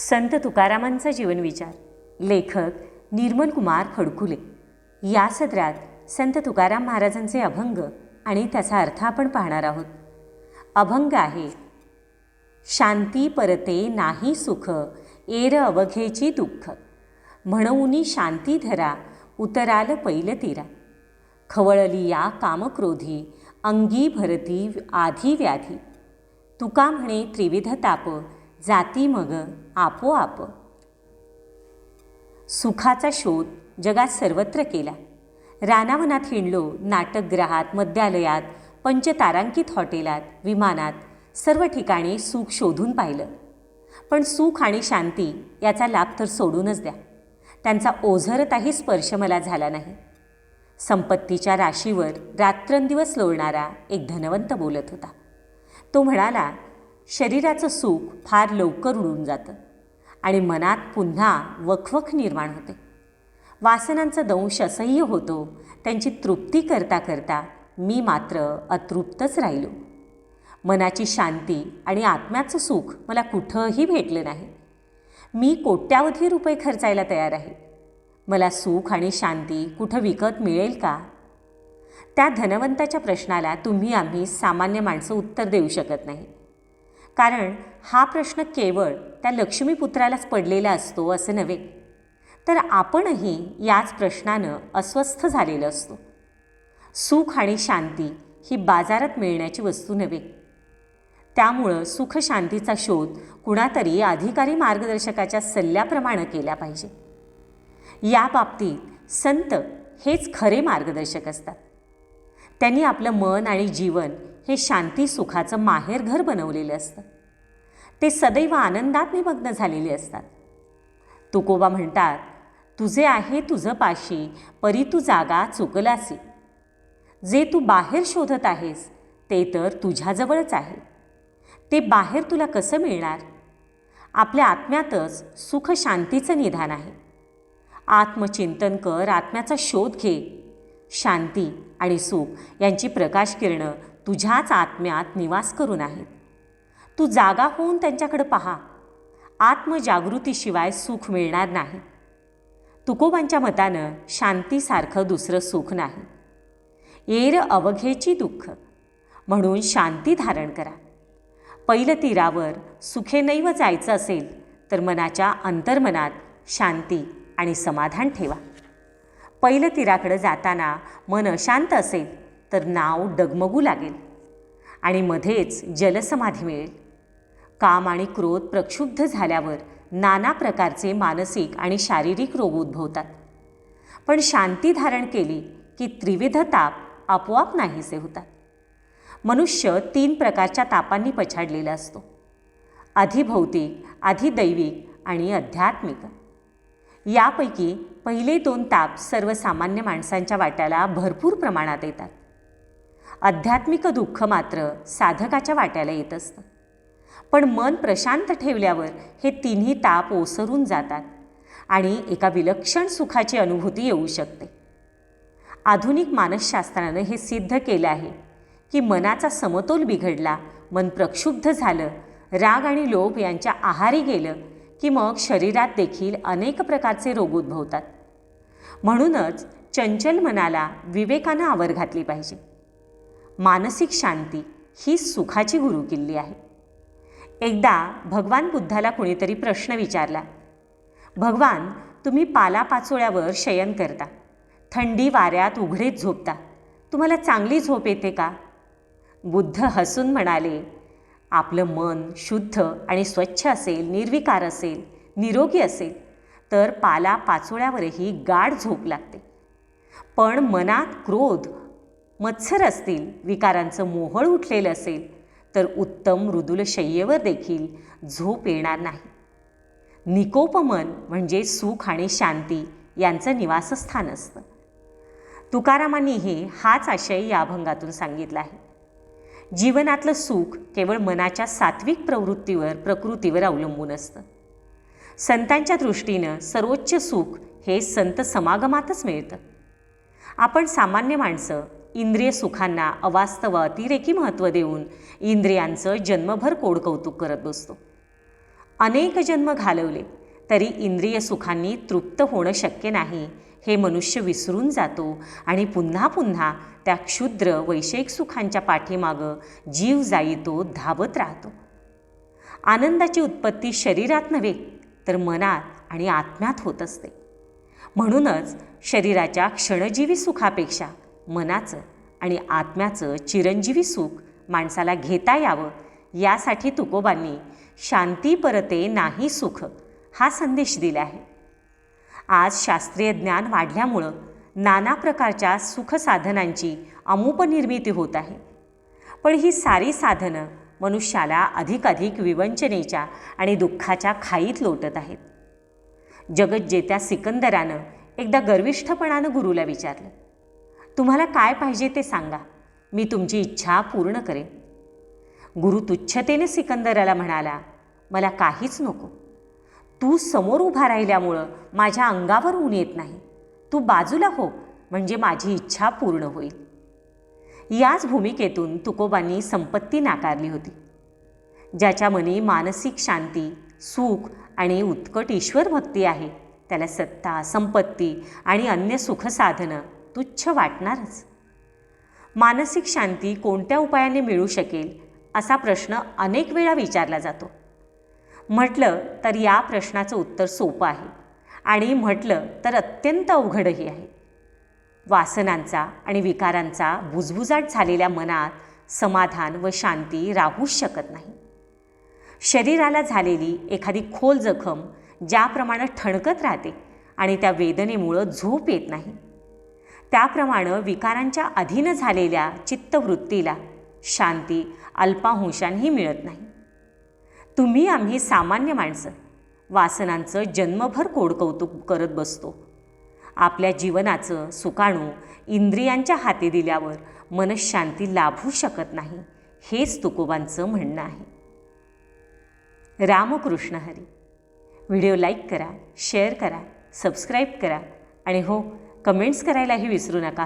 संत तुकारामांचा जीवनविचार, लेखक निर्मलकुमार फडकुले. या सदरात संत तुकाराम महाराजांचे अभंग आणि त्याचा अर्थ आपण पाहणार आहोत. अभंग आहे: शांती परते नाही सुख, एर अवघेची दुःख. म्हणूनी शांती धरा, उतराल पैल तीरा. खवळली या कामक्रोधी, अंगी भरती आधी व्याधी. तुका म्हणे त्रिविध ताप, जाती मग आपोआप. सुखाचा शोध जगात सर्वत्र केला. रानावनात हिंडलो, नाटकगृहात, मद्यालयात, पंचतारांकित हॉटेलात, विमानात, सर्व ठिकाणी सुख शोधून पाहिलं. पण सुख आणि शांती याचा लाभ तर सोडूनच द्या. त्यांचा ओझरताही स्पर्श मला झाला नाही. संपत्तीच्या राशीवर रात्रंदिवस लोळणारा एक धनवंत बोलत होता. तो म्हणाला, शरीराचं सुख फार लवकर उडून जातं आणि मनात पुन्हा वखवख निर्माण होते. वासनांचा दंश असह्य होतो. त्यांची तृप्ती करता करता मी मात्र अतृप्तच राहिलो. मनाची शांती आणि आत्म्याचं सुख मला कुठंही भेटलं नाही. मी कोट्यावधी रुपये खर्चायला तयार आहे. मला सुख आणि शांती कुठं विकत मिळेल का? त्या धनवंताच्या प्रश्नाला तुम्ही आम्ही सामान्य माणसं उत्तर देऊ शकत नाही. कारण हा प्रश्न केवळ त्या लक्ष्मीपुत्रालाच पडलेला असतो असं नव्हे, तर आपणही याच प्रश्नानं अस्वस्थ झालेलं असतो. सुख आणि शांती ही बाजारात मिळण्याची वस्तू नव्हे. त्यामुळं सुखशांतीचा शोध कुणातरी अधिकारी मार्गदर्शकाच्या सल्ल्याप्रमाणे केला पाहिजे. या बाबतीत संत हेच खरे मार्गदर्शक असतात. त्यांनी आपलं मन आणि जीवन हे शांती सुखाचं माहेरघर बनवलेलं असतं. ते सदैव आनंदात निमग्न झालेले असतात. तुकोबा म्हणतात, तुझे आहे तुझं पाशी, परी तू जागा चुकलासी. जे तू बाहेर शोधत आहेस ते तर तुझ्याजवळच आहे. ते बाहेर तुला कसं मिळणार? आपल्या आत्म्यातच सुख शांतीचं निधान आहे. आत्मचिंतन कर, आत्म्याचा शोध घे. शांती आणि सुख यांची प्रकाश किरणं तुझ्याच आत्म्यात निवास करून आहेत. तू जागा होऊन त्यांच्याकडे पहा. आत्मजागृतीशिवाय सुख मिळणार नाही. तुकोबांच्या मतानं शांतीसारखं दुसरं सुख नाही. एर अवघेची दुःख, म्हणून शांती धारण करा. पैल तीरावर सुखेनैव जायचं असेल तर मनाच्या अंतर्मनात शांती आणि समाधान ठेवा. पैल तीराकडे जाताना मन अशांत असेल तर नाव डगमगू लागेल आणि मध्येच जलसमाधी मिळेल. काम आणि क्रोध प्रक्षुब्ध झाल्यावर नाना प्रकारचे मानसिक आणि शारीरिक रोग उद्भवतात. पण शांती धारण केली की त्रिविध ताप आपोआप नाहीसे होतात. मनुष्य 3 प्रकारच्या तापांनी पछाडलेला असतो: अधिभौतिक, अधिदैविक आणि आध्यात्मिक. यापैकी पहिले 2 ताप सर्वसामान्य माणसांच्या वाट्याला भरपूर प्रमाणात येतात. आध्यात्मिक दुःख मात्र साधकाच्या वाट्याला येत असतं. पण मन प्रशांत ठेवल्यावर हे 3ही ताप ओसरून जातात आणि एका विलक्षण सुखाची अनुभूती येऊ शकते. आधुनिक मानसशास्त्रानं हे सिद्ध केलं आहे की मनाचा समतोल बिघडला, मन प्रक्षुब्ध झालं, राग आणि लोभ यांच्या आहारी गेलं की मग शरीरात देखील अनेक प्रकारचे रोग उद्भवतात. म्हणूनच चंचल मनाला विवेकानं आवर घातली पाहिजे. मानसिक शांती ही सुखाची गुरुकिल्ली आहे. एकदा भगवान बुद्धाला कुणीतरी प्रश्न विचारला, भगवान, तुम्ही पालापाचोळ्यावर शयन करता, थंडी वाऱ्यात उघडीत झोपता, तुम्हाला चांगली झोप येते का? बुद्ध हसून म्हणाले, आपलं मन शुद्ध आणि स्वच्छ असेल, निर्विकार असेल, निरोगी असेल तर पालापाचोळ्यावरही गाढ झोप लागते. पण मनात क्रोध, मत्सर असतील, विकारांचं मोहळ उठलेलं असेल तर उत्तम मृदुल शय्येवर देखील झोप येणार नाही. निकोपमन म्हणजे सुख आणि शांती यांचं निवासस्थान असतं. तुकारामांनीही हाच आशय या अभंगातून सांगितला आहे. जीवनातलं सुख केवळ मनाच्या सात्विक प्रकृतीवर अवलंबून असतं. संतांच्या दृष्टीनं सर्वोच्च सुख हे संत समागमातच मिळतं. आपण सामान्य माणसं इंद्रिय सुखांना अवास्तव अतिरेकी महत्त्व देऊन इंद्रियांचं जन्मभर कोडकौतुक करत बसतो. अनेक जन्म घालवले तरी इंद्रिय सुखांनी तृप्त होणं शक्य नाही हे मनुष्य विसरून जातो आणि पुन्हा पुन्हा त्या क्षुद्र वैषयिक सुखांच्या पाठीमागं जीव जाईतो धावत राहतो. आनंदाची उत्पत्ती शरीरात नव्हे तर मनात आणि आत्म्यात होत असते. म्हणूनच शरीराच्या क्षणजीवी सुखापेक्षा मनाचं आणि आत्म्याचं चिरंजीवी सुख माणसाला घेता यावं यासाठी तुकोबांनी शांती परते नाही सुख हा संदेश दिला आहे. आज शास्त्रीय ज्ञान वाढल्यामुळं नाना प्रकारच्या सुखसाधनांची अमुपनिर्मिती होत आहे. पण ही सारी साधनं मनुष्याला अधिकाधिक विवंचनेच्या आणि दुःखाच्या खाईत लोटत आहेत. जगज्जेत्या सिकंदरानं एकदा गर्विष्ठपणानं गुरुला विचारलं, तुम्हाला काय पाहिजे ते सांगा, मी तुमची इच्छा पूर्ण करेन. गुरु तुच्छतेने सिकंदराला म्हणाला, मला काहीच नको. तू समोर उभा राहिल्यामुळं माझ्या अंगावर ऊन येत नाही. तू बाजूला हो म्हणजे माझी इच्छा पूर्ण होईल. याच भूमिकेतून तुकोबांनी संपत्ती नाकारली होती. ज्याच्या मनी मानसिक शांती, सुख आणि उत्कट ईश्वर भक्ती आहे त्याला सत्ता, संपत्ती आणि अन्य सुखसाधनं तुच्छ वाटणारच. मानसिक शांती कोणत्या उपायाने मिळू शकेल असा प्रश्न अनेक वेळा विचारला जातो. म्हटलं तर या प्रश्नाचं उत्तर सोपं आहे आणि म्हटलं तर अत्यंत अवघडही आहे. वासनांचा आणि विकारांचा बुजबुजाट झालेल्या मनात समाधान व शांती राहूच शकत नाही. शरीराला झालेली एखादी खोल जखम ज्याप्रमाणे ठणकत राहते आणि त्या वेदनेमुळं झोप येत नाही, त्याप्रमाणे विकारांच्या अधीन झालेल्या चित्तवृत्तीला शांती अल्पांशानेही मिळत नाही. तुम्ही आम्ही सामान्य माणसं वासनांचं जन्मभर कोडकौतुक करत बसतो. आपल्या जीवनाचं सुकाणू इंद्रियांच्या हाती दिल्यावर मनःशांती लाभू शकत नाही, हेच तुकोबांचं म्हणणं आहे. रामकृष्ण हरी. व्हिडिओ लाईक करा, शेअर करा, सबस्क्राईब करा आणि हो, कमेंट्स करायलाही विसरू नका.